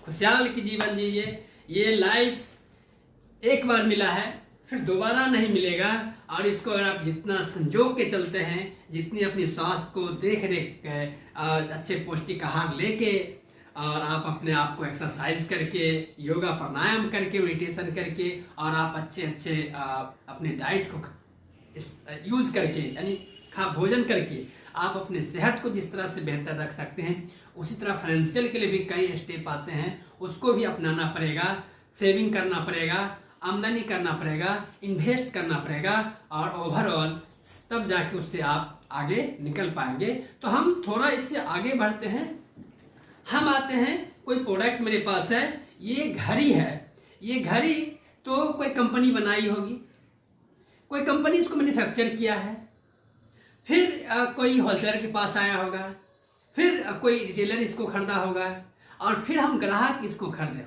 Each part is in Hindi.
खुशहाल की जीवन जिए। ये लाइफ एक बार मिला है, फिर दोबारा नहीं मिलेगा। और इसको अगर आप जितना संजोग के चलते हैं, जितनी अपनी स्वास्थ्य को देख रेख अच्छे पौष्टिक आहार लेके, और आप अपने आप को एक्सरसाइज करके, योगा प्राणायाम करके, मेडिटेशन करके, और आप अच्छे अपने डाइट को यूज करके, यानी भोजन करके आप अपने सेहत को जिस तरह से बेहतर रख सकते हैं, उसी तरह फाइनेंशियल के लिए भी कई स्टेप आते हैं, उसको भी अपनाना पड़ेगा। सेविंग करना पड़ेगा, आमदनी करना पड़ेगा, इन्वेस्ट करना पड़ेगा, और ओवरऑल तब जाके उससे आप आगे निकल पाएंगे। तो हम थोड़ा इससे आगे बढ़ते हैं। हम आते हैं, कोई प्रोडक्ट मेरे पास है, ये घड़ी है। ये घड़ी तो कोई कंपनी बनाई होगी, कोई कंपनी इसको मैन्युफैक्चर किया है, फिर कोई होलसेलर के पास आया होगा, फिर कोई रिटेलर इसको खरीदा होगा, और फिर हम ग्राहक इसको खरीदे।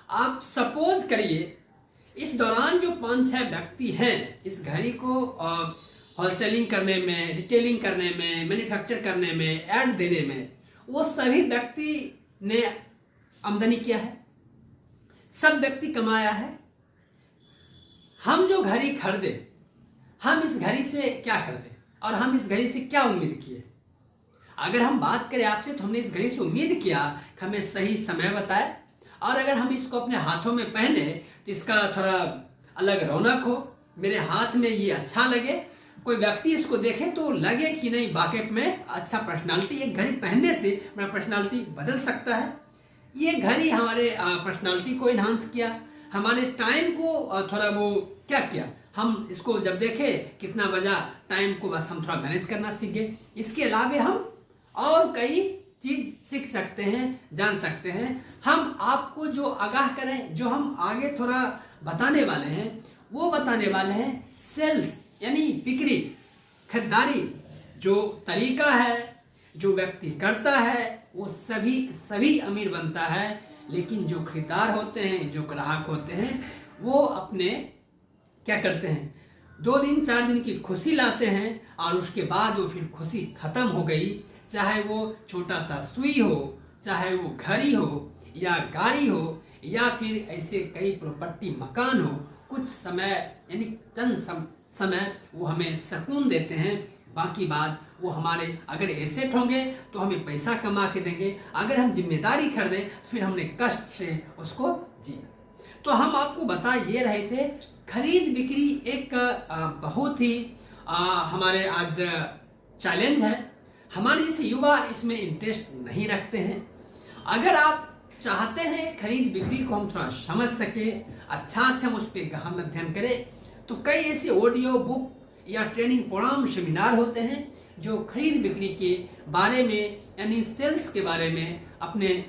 आप सपोज करिए इस दौरान जो 5-6 व्यक्ति हैं इस घड़ी को होलसेलिंग करने में, रिटेलिंग करने में, मैन्युफैक्चर करने में, ऐड देने में, वो सभी व्यक्ति ने आमदनी किया है, सब व्यक्ति कमाया है। हम जो घड़ी खरीदे, हम इस घड़ी से क्या खरीदे और हम इस घड़ी से क्या उम्मीद किए? अगर हम बात करें आपसे, तो हमने इस घड़ी से उम्मीद किया कि हमें सही समय बताए, और अगर हम इसको अपने हाथों में पहने तो इसका थोड़ा अलग रौनक हो, मेरे हाथ में ये अच्छा लगे, कोई व्यक्ति इसको देखे तो लगे कि नहीं वाकई में अच्छा पर्सनालिटी, एक घड़ी पहनने से मेरा पर्सनालिटी बदल सकता है। ये घड़ी हमारे पर्सनालिटी को इन्हांस किया, हमारे टाइम को थोड़ा वो क्या किया, हम इसको जब देखे कितना बजा, टाइम को बस हम थोड़ा मैनेज करना सीख गए। इसके अलावा हम और कई चीज सीख सकते हैं, जान सकते हैं। हम आपको जो आगाह करें, जो हम आगे थोड़ा बताने वाले हैं, वो बताने वाले हैं सेल्स, यानी बिक्री, खरीदारी। जो तरीका है, जो व्यक्ति करता है, वो सभी अमीर बनता है, लेकिन जो खरीदार होते हैं, जो ग्राहक होते हैं, वो अपने क्या करते हैं, 2 दिन 4 दिन की खुशी लाते हैं, और उसके बाद वो फिर खुशी खत्म हो गई। चाहे वो छोटा सा सुई हो, चाहे वो घड़ी हो या गाड़ी हो, या फिर ऐसे कई प्रॉपर्टी, मकान हो, कुछ समय यानी चंद समय वो हमें सुकून देते हैं। बाकी बात वो हमारे अगर एसेट होंगे तो हमें पैसा कमा के देंगे, अगर हम जिम्मेदारी खरीदें तो फिर हमने कष्ट से उसको जिया। तो हम आपको बता ये रहे थे, खरीद बिक्री एक बहुत ही हमारे आज चैलेंज है। हमारे जैसे युवा इसमें इंटरेस्ट नहीं रखते हैं। अगर आप चाहते हैं खरीद बिक्री को हम थोड़ा समझ सके, अच्छा से हम उस पर गहन अध्ययन करें, तो कई ऐसे ऑडियो बुक या ट्रेनिंग प्रोग्राम, सेमिनार होते हैं जो खरीद बिक्री के बारे में, यानी सेल्स के बारे में, अपने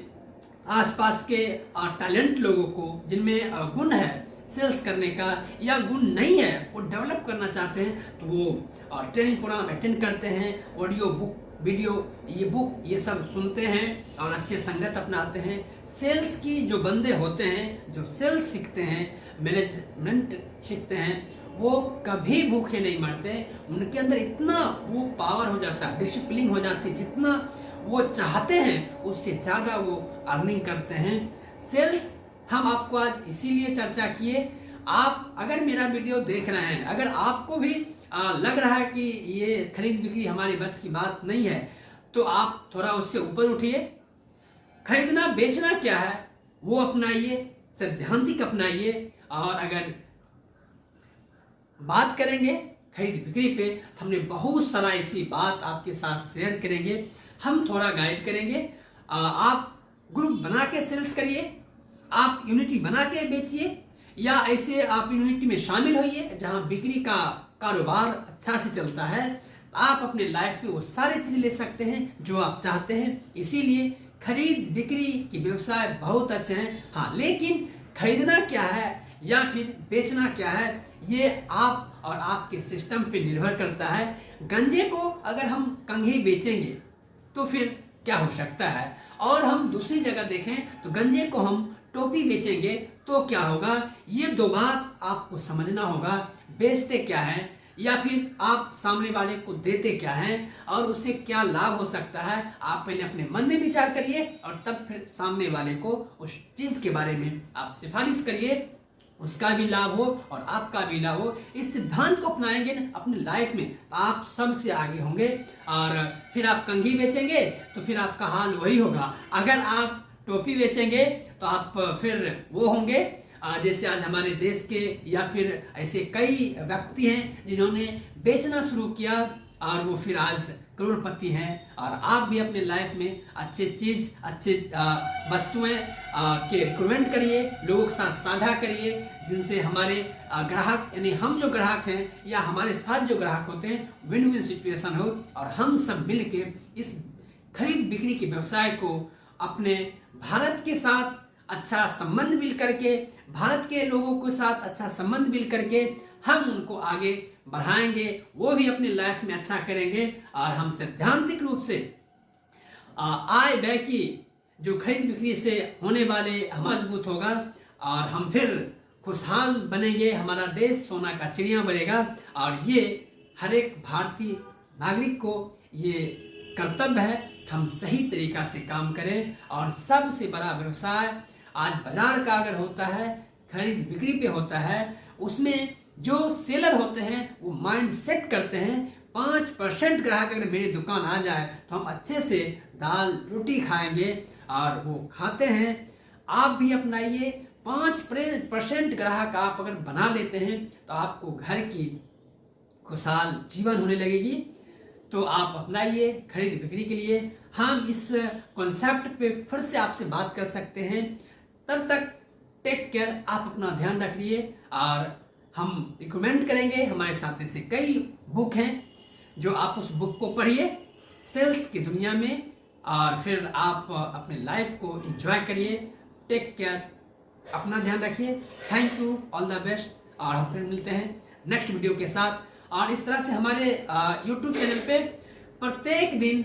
आसपास के टैलेंट लोगों को जिनमें गुण है सेल्स करने का, या गुण नहीं है वो डेवलप करना चाहते हैं, तो वो ट्रेनिंग प्रोग्राम अटेंड करते हैं, ऑडियो बुक, वीडियो, ये बुक, ये सब सुनते हैं और अच्छे संगत अपनाते हैं। सेल्स की जो बंदे होते हैं, जो सेल्स सीखते हैं, मैनेजमेंट सीखते हैं, वो कभी भूखे नहीं मरते। उनके अंदर इतना वो पावर हो जाता है, डिसिप्लिन हो जाती है, जितना वो चाहते हैं उससे ज़्यादा वो अर्निंग करते हैं। सेल्स हम आपको आज इसीलिए चर्चा किए। आप अगर मेरा वीडियो देख रहे हैं, अगर आपको भी लग रहा है कि ये खरीद बिक्री हमारे बस की बात नहीं है, तो आप थोड़ा उससे ऊपर उठिए। खरीदना बेचना क्या है वो अपनाइए, सैद्धांतिक अपनाइए। और अगर बात करेंगे खरीद बिक्री पे, तो हमने बहुत सारा ऐसी बात आपके साथ शेयर करेंगे, हम थोड़ा गाइड करेंगे। आप ग्रुप बना के सेल्स करिए, आप यूनिटी बना के बेचिए, या ऐसे आप यूनिटी में शामिल होइए जहां बिक्री का कारोबार अच्छा से चलता है। आप अपने लाइफ में वो सारी चीज ले सकते हैं जो आप चाहते हैं। इसीलिए खरीद बिक्री की व्यवसाय बहुत अच्छे हैं। हाँ, लेकिन खरीदना क्या है या फिर बेचना क्या है, ये आप और आपके सिस्टम पे निर्भर करता है। गंजे को अगर हम कंघी बेचेंगे तो फिर क्या हो सकता है, और हम दूसरी जगह देखें तो गंजे को हम टोपी बेचेंगे तो क्या होगा। ये 2 बात आपको समझना होगा। बेचते क्या है, या फिर आप सामने वाले को देते क्या हैं और उससे क्या लाभ हो सकता है, आप पहले अपने मन में विचार करिए और तब फिर सामने वाले को उस चीज के बारे में आप सिफारिश करिए, उसका भी लाभ हो और आपका भी लाभ हो। इस सिद्धांत को अपनाएंगे ना अपनी लाइफ में तो आप सबसे आगे होंगे। और फिर आप कंघी बेचेंगे तो फिर आपका हाल वही होगा, अगर आप टोपी बेचेंगे तो आप फिर वो होंगे जैसे आज हमारे देश के या फिर ऐसे कई व्यक्ति हैं जिन्होंने बेचना शुरू किया और वो फिर आज करोड़पति हैं। और आप भी अपने लाइफ में अच्छे चीज अच्छे वस्तुएं के रिकमेंड करिए, लोगों के साथ साझा करिए, जिनसे हमारे ग्राहक यानी हम जो ग्राहक हैं या हमारे साथ जो ग्राहक होते हैं विन विन सिचुएशन हो और हम सब मिलके इस खरीद बिक्री के व्यवसाय को अपने भारत के साथ अच्छा संबंध मिल करके, भारत के लोगों के साथ अच्छा संबंध मिल करके हम उनको आगे बढ़ाएंगे, वो भी अपनी लाइफ में अच्छा करेंगे और हम सैद्धांतिक रूप से आय व्यय की जो खरीद बिक्री से होने वाले हम मजबूत होगा और हम फिर खुशहाल बनेंगे, हमारा देश सोना का चिड़िया बनेगा। और ये हर एक भारतीय नागरिक को ये कर्तव्य है कि हम सही तरीका से काम करें। और सबसे बड़ा व्यवसाय आज बाजार का अगर होता है, खरीद बिक्री पे होता है, उसमें जो सेलर होते हैं वो माइंड सेट करते हैं 5% ग्राहक अगर मेरी दुकान आ जाए तो हम अच्छे से दाल रोटी खाएंगे और वो खाते हैं। आप भी अपनाइए, 5% ग्राहक आप अगर बना लेते हैं तो आपको घर की खुशहाल जीवन होने लगेगी। तो आप अपनाइए खरीद बिक्री के लिए। हम इस कॉन्सेप्ट पे फिर से आपसे बात कर सकते हैं। तब तक टेक केयर, आप अपना ध्यान रखिए और हम रिकमेंड करेंगे। हमारे साथ ऐसे कई बुक हैं जो आप उस बुक को पढ़िए सेल्स की दुनिया में और फिर आप अपने लाइफ को एंजॉय करिए। टेक केयर, अपना ध्यान रखिए। Thank you, all the best. और हम फिर मिलते हैं नेक्स्ट वीडियो के साथ। और इस तरह से हमारे यूट्यूब चैनल पे प्रत्येक दिन